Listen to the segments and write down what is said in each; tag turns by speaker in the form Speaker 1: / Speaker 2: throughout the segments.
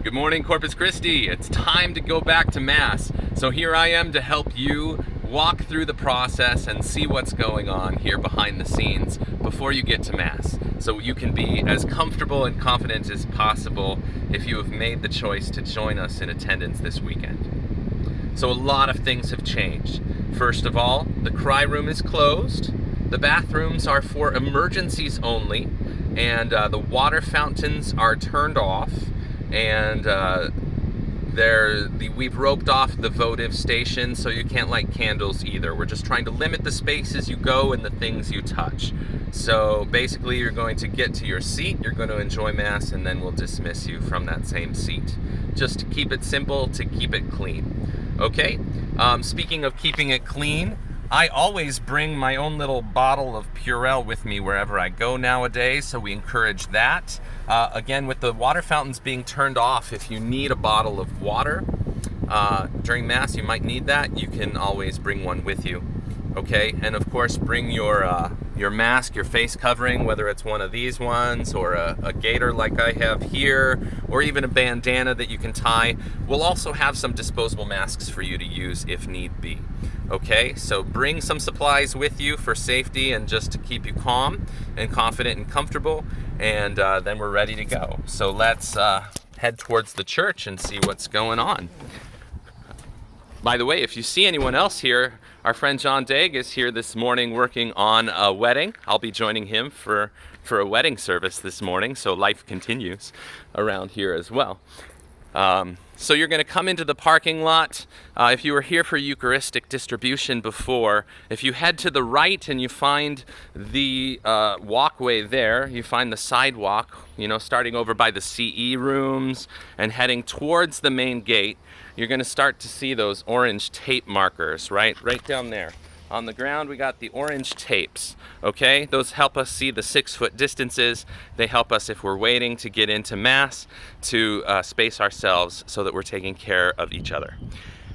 Speaker 1: Good morning, Corpus Christi. It's time to go back to Mass. So here I am to help you walk through the process and see what's going on here behind the scenes before you get to Mass. So you can be as comfortable and confident as possible if you have made the choice to join us in attendance this weekend. So a lot of things have changed. First of all, the cry room is closed. The bathrooms are for emergencies only, and the water fountains are turned off. And we've roped off the votive station, so you can't light candles either. We're just trying to limit the spaces you go and the things you touch. So basically, you're going to get to your seat, you're going to enjoy Mass, and then we'll dismiss you from that same seat. Just to keep it simple, to keep it clean. Okay? Speaking of keeping it clean, I always bring my own little bottle of Purell with me wherever I go nowadays, so we encourage that. Again, with the water fountains being turned off, if you need a bottle of water during Mass, you might need that. You can always bring one with you, okay? And of course, bring your mask, your face covering, whether it's one of these ones or a gaiter like I have here, or even a bandana that you can tie. We'll also have some disposable masks for you to use if need be. Okay, so bring some supplies with you for safety and just to keep you calm and confident and comfortable, and then we're ready to go. So let's head towards the church and see what's going on. By the way, if you see anyone else here, our friend John Daig is here this morning working on a wedding. I'll be joining him for a wedding service this morning, so life continues around here as well. So you're going to come into the parking lot. If you were here for Eucharistic distribution before, if you head to the right and you find the walkway there, you find the sidewalk, starting over by the CE rooms and heading towards the main gate, you're going to start to see those orange tape markers, right down there. On the ground, we got the orange tapes, okay? Those help us see the 6-foot distances. They help us if we're waiting to get into Mass to space ourselves so that we're taking care of each other.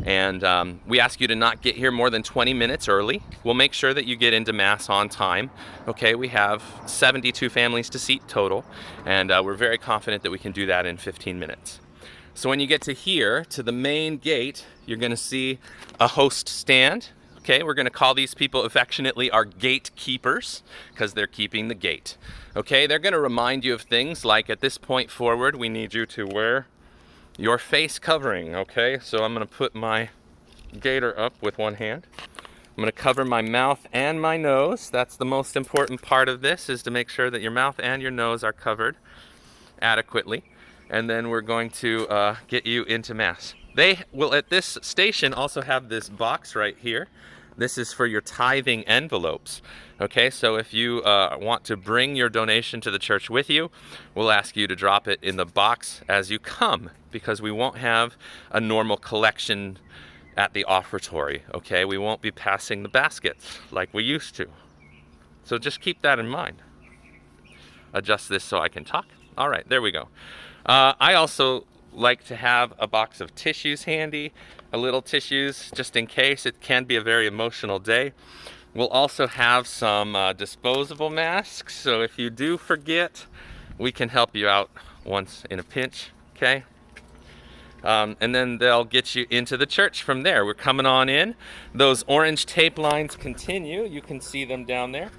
Speaker 1: And we ask you to not get here more than 20 minutes early. We'll make sure that you get into Mass on time, okay? We have 72 families to seat total, and we're very confident that we can do that in 15 minutes. So when you get to here, to the main gate, you're gonna see a host stand. Okay, we're going to call these people affectionately our gatekeepers because they're keeping the gate. Okay, they're going to remind you of things like at this point forward, we need you to wear your face covering. Okay, so I'm going to put my gaiter up with one hand. I'm going to cover my mouth and my nose. That's the most important part of this, is to make sure that your mouth and your nose are covered adequately. And then we're going to get you into Mass. They will at this station also have this box right here. This is for your tithing envelopes. Okay, so if you want to bring your donation to the church with you, we'll ask you to drop it in the box as you come, because we won't have a normal collection at the offertory. Okay, we won't be passing the baskets like we used to. So just keep that in mind. Adjust this so I can talk. All right, there we go. I also like to have a box of tissues handy, a little tissues just in case. It can be a very emotional day. We'll also have some disposable masks, so if you do forget, we can help you out once in a pinch, okay? And then they'll get you into the church from there. We're coming on in. Those orange tape lines continue. You can see them down there.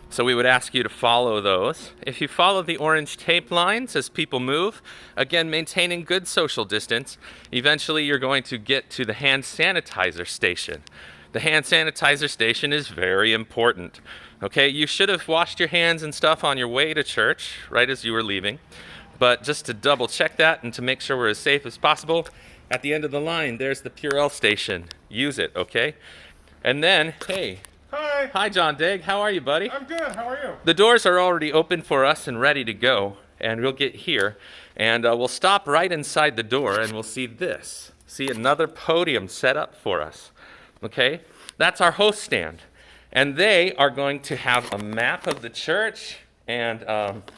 Speaker 1: So we would ask you to follow those. If you follow the orange tape lines as people move, again, maintaining good social distance, eventually you're going to get to the hand sanitizer station. The hand sanitizer station is very important. Okay, you should have washed your hands and stuff on your way to church, right as you were leaving. But just to double check that and to make sure we're as safe as possible, at the end of the line, there's the Purell station. Use it, okay? And then, hey. Hi, John Daig. How are you, buddy?
Speaker 2: I'm good. How are you?
Speaker 1: The doors are already open for us and ready to go, and we'll get here, and we'll stop right inside the door, and we'll see this. See another podium set up for us. Okay? That's our host stand, and they are going to have a map of the church and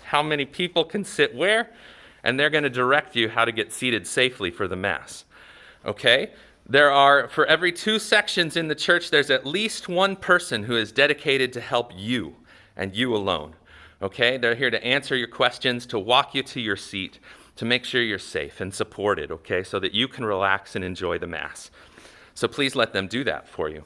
Speaker 1: how many people can sit where, and they're going to direct you how to get seated safely for the Mass. Okay? There are, for every 2 sections in the church, there's at least one person who is dedicated to help you, and you alone. Okay? They're here to answer your questions, to walk you to your seat, to make sure you're safe and supported, okay, so that you can relax and enjoy the Mass. So please let them do that for you.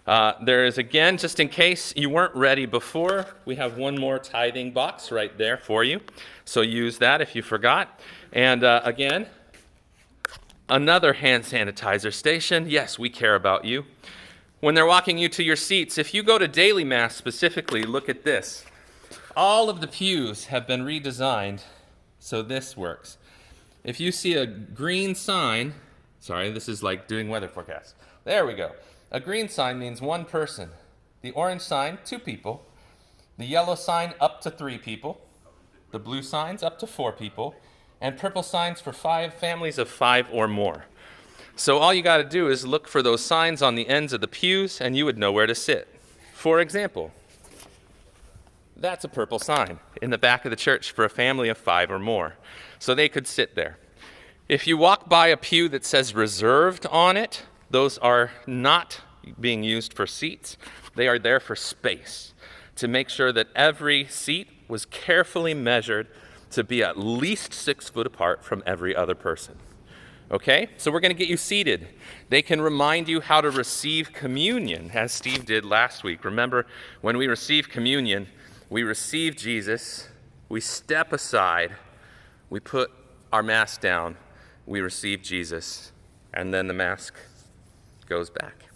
Speaker 1: There is, again, just in case you weren't ready before, we have one more tithing box right there for you. So use that if you forgot. And again, another hand sanitizer station. Yes, we care about you. When they're walking you to your seats, if you go to daily Mass specifically, look at this. All of the pews have been redesigned so this works. If you see a green sign, sorry, this is like doing weather forecasts. There we go. A green sign means one person. The orange sign, 2 people. The yellow sign, up to 3 people. The blue signs, up to 4 people. And purple signs for 5 families of 5 or more. So all you got to do is look for those signs on the ends of the pews, and you would know where to sit. For example, that's a purple sign in the back of the church for a family of 5 or more. So they could sit there. If you walk by a pew that says reserved on it, those are not being used for seats. They are there for space, to make sure that every seat was carefully measured to be at least 6 foot apart from every other person. Okay, so we're going to get you seated. They can remind you how to receive communion, as Steve did last week. Remember, when we receive communion, we receive Jesus, we step aside, we put our mask down, we receive Jesus, and then the mask goes back.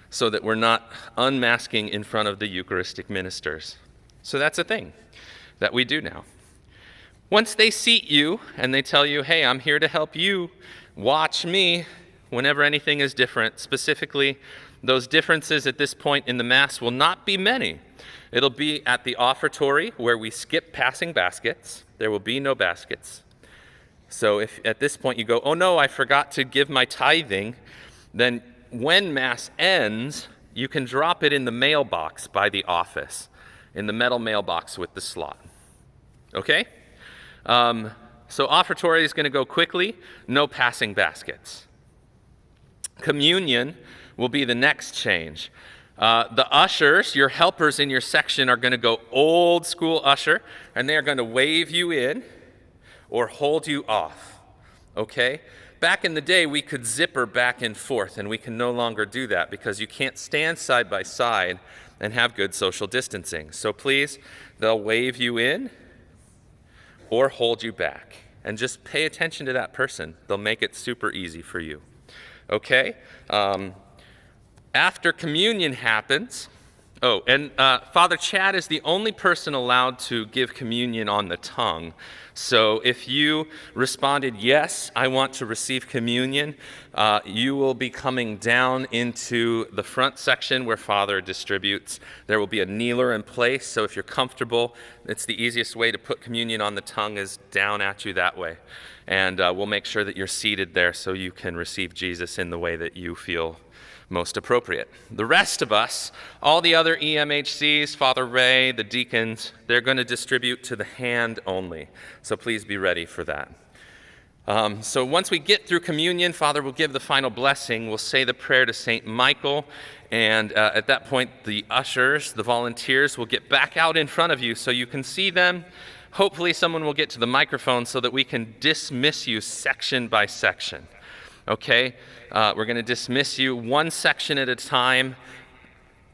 Speaker 1: So that we're not unmasking in front of the Eucharistic ministers. So that's a thing that we do now. Once they seat you and they tell you, hey, I'm here to help you, watch me, whenever anything is different, specifically, those differences at this point in the Mass will not be many. It'll be at the offertory where we skip passing baskets. There will be no baskets. So if at this point you go, oh no, I forgot to give my tithing, then when Mass ends, you can drop it in the mailbox by the office, in the metal mailbox with the slot. Okay? So offertory is going to go quickly, no passing baskets. Communion will be the next change. The ushers, your helpers in your section, are going to go old school usher, and they are going to wave you in or hold you off, okay? Back in the day, we could zipper back and forth, and we can no longer do that because you can't stand side by side and have good social distancing. So please, they'll wave you in or hold you back, and just pay attention to that person. They'll make it super easy for you, okay? After communion happens, Father Chad is the only person allowed to give communion on the tongue. So if you responded, yes, I want to receive communion, you will be coming down into the front section where Father distributes. There will be a kneeler in place, so if you're comfortable, it's the easiest way to put communion on the tongue is down at you that way. And we'll make sure that you're seated there so you can receive Jesus in the way that you feel most appropriate. The rest of us, all the other EMHCs, Father Ray, the deacons, they're going to distribute to the hand only. So please be ready for that. So once we get through communion, Father will give the final blessing. We'll say the prayer to St. Michael, and at that point, the ushers, the volunteers, will get back out in front of you so you can see them. Hopefully someone will get to the microphone so that we can dismiss you section by section. Okay? We're going to dismiss you one section at a time.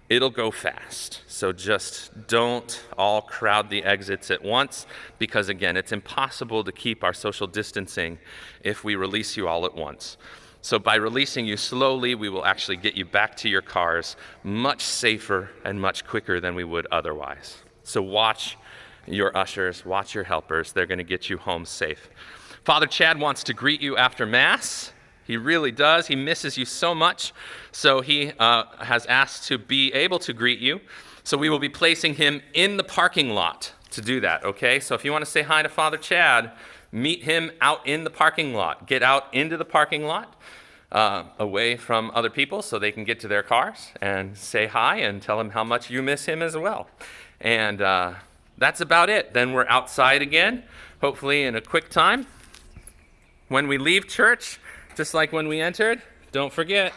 Speaker 1: It'll go fast. So just don't all crowd the exits at once because, again, it's impossible to keep our social distancing if we release you all at once. So by releasing you slowly, we will actually get you back to your cars much safer and much quicker than we would otherwise. So watch your ushers, watch your helpers. They're going to get you home safe. Father Chad wants to greet you after Mass. He really does. He misses you so much. So he has asked to be able to greet you. So we will be placing him in the parking lot to do that, okay? So if you want to say hi to Father Chad, meet him out in the parking lot. Get out into the parking lot away from other people so they can get to their cars and say hi and tell him how much you miss him as well. And that's about it. Then we're outside again, hopefully in a quick time. When we leave church, just like when we entered, don't forget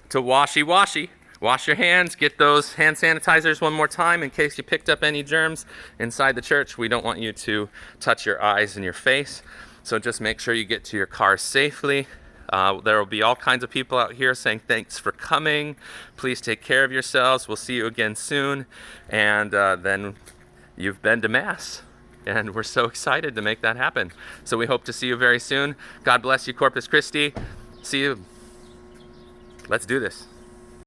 Speaker 1: to washy-washy. wash your hands, get those hand sanitizers one more time in case you picked up any germs inside the church. We don't want you to touch your eyes and your face. So just make sure you get to your cars safely. There will be all kinds of people out here saying thanks for coming. Please take care of yourselves. We'll see you again soon. And then you've been to Mass. And we're so excited to make that happen. So we hope to see you very soon. God bless you, Corpus Christi. See you. Let's do this.